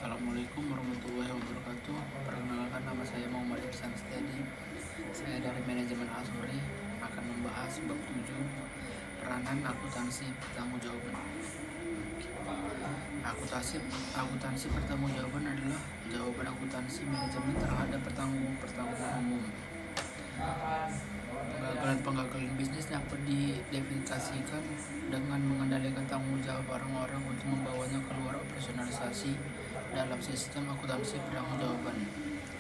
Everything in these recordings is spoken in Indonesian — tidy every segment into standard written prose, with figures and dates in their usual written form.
Assalamualaikum warahmatullahi wabarakatuh. Perkenalkan, nama saya Muhammad Ihsan Setiadi. Saya dari manajemen Asuri akan membahas bab 7 peranan akuntansi pertanggungjawaban. Akuntansi pertanggungjawaban adalah jawaban akuntansi manajemen terhadap pertanggungan umum. Penggagalan bisnis dapat didefinisikan dengan mengendalikan tanggung jawab orang-orang untuk membawanya keluar operasionalisasi dalam sistem akuntansi pertanggungjawaban.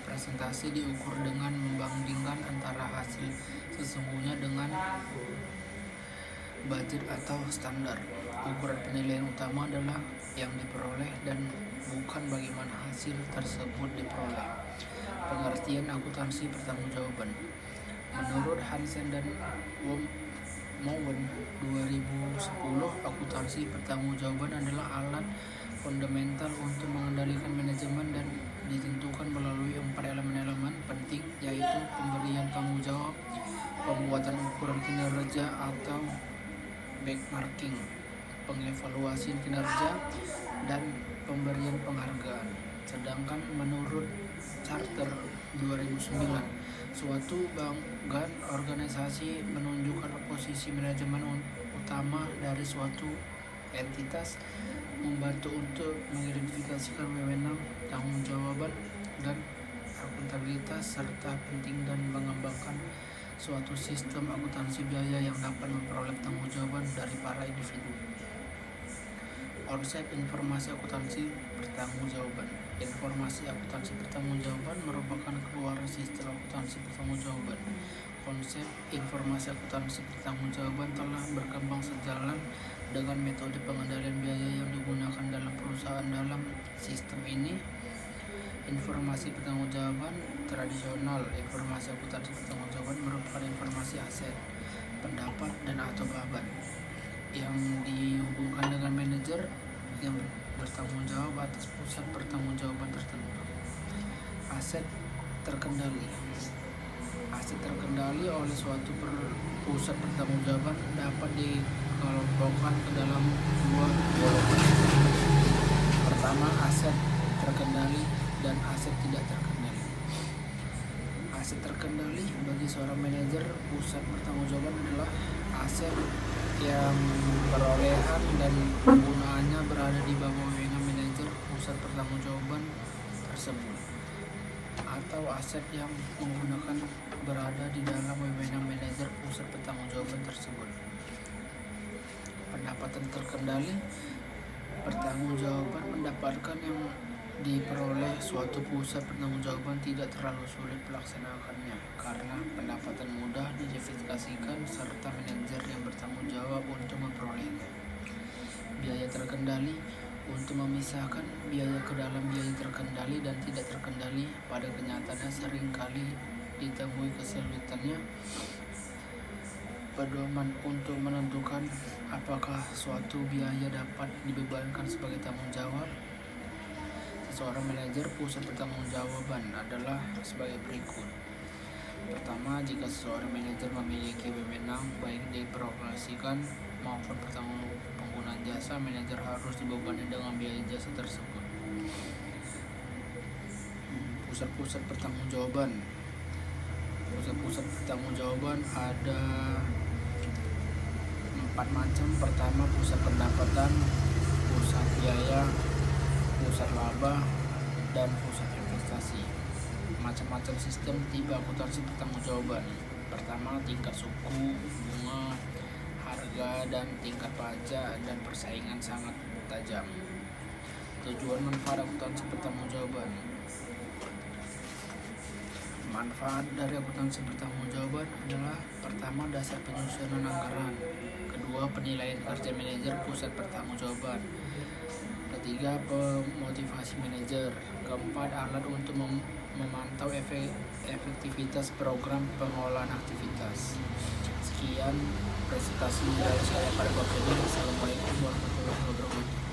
Presentasi diukur dengan membandingkan antara hasil sesungguhnya dengan budget atau standar. Ukuran penilaian utama adalah yang diperoleh dan bukan bagaimana hasil tersebut diperoleh. Pengertian akuntansi pertanggungjawaban. Menurut Hansen dan Mowen 2010, akuntansi pertanggungjawaban adalah alat fundamental untuk mengendalikan manajemen dan ditentukan melalui 4 elemen penting, yaitu pemberian tanggung jawab, pembuatan ukuran kinerja atau benchmarking, pengevaluasian kinerja, dan pemberian penghargaan. Sedangkan menurut Charter 2009, suatu bagian organisasi menunjukkan posisi manajemen utama dari suatu entitas, membantu untuk mengidentifikasikan wewenang, tanggung jawaban, dan akuntabilitas, serta penting dan mengembangkan suatu sistem akuntansi biaya yang dapat memperoleh tanggung jawaban dari para individu. Konsep informasi akuntansi pertanggungjawaban. Informasi akuntansi pertanggungjawaban merupakan keluaran sistem akuntansi pertanggungjawaban. Konsep informasi akuntansi pertanggungjawaban telah berkembang sejalan dengan metode pengendalian biaya yang digunakan dalam perusahaan. Dalam sistem ini, informasi pertanggungjawaban tradisional, informasi akuntansi pertanggungjawaban merupakan informasi aset, pendapat, dan atau beban yang dihubungkan dengan manajer yang bertanggung jawab atas pusat pertanggungjawaban tertentu. Aset terkendali. Aset terkendali oleh suatu pusat pertanggungjawaban dapat dikelompokkan ke dalam 2 golongan. Pertama, aset terkendali dan aset tidak terkendali. Aset terkendali bagi seorang manajer pusat pertanggungjawaban adalah aset yang perolehan dan penggunaannya berada di bawah wewenang manajer pusat pertanggungjawaban tersebut, atau aset yang menggunakan berada di dalam wewenang manajer pusat pertanggungjawaban tersebut. Pendapatan terkendali. Pertanggungjawaban mendapatkan yang diperoleh suatu pusat pertanggungjawaban tidak terlalu sulit melaksanakannya karena pendapatan mudah diidentifikasikan serta manajer yang bertanggung jawab untuk memperolehnya. Biaya terkendali. Untuk memisahkan biaya ke dalam biaya terkendali dan tidak terkendali, pada kenyataannya seringkali ditemui kesulitannya. Pedoman untuk menentukan apakah suatu biaya dapat dibebankan sebagai tanggung jawab seorang manajer pusat pertanggungjawaban adalah sebagai berikut. Pertama, jika seorang manajer memiliki wewenang baik dioperasikan maupun penggunaan jasa, manajer harus dibebani dengan biaya jasa tersebut. Pusat-pusat pertanggungjawaban. Pusat-pusat pertanggungjawaban ada 4 macam. Pertama, pusat pendapatan, pusat biaya, pusat laba, dan pusat investasi. Macam-macam sistem tipe akuntansi pertanggungjawaban. Pertama, tingkat suku bunga, harga, dan tingkat pajak dan persaingan sangat tajam. Tujuan manfaat akuntansi pertanggungjawaban. Manfaat dari akuntansi pertanggungjawaban adalah: pertama, dasar penyusunan anggaran; kedua, penilaian kerja manajer pusat pertanggungjawaban; ketiga, pemotivasi manajer; keempat, alat untuk memantau efektivitas program pengolahan aktivitas. Sekian presentasi dari saya pada bab ini. Assalamualaikum warahmatullahi wabarakatuh.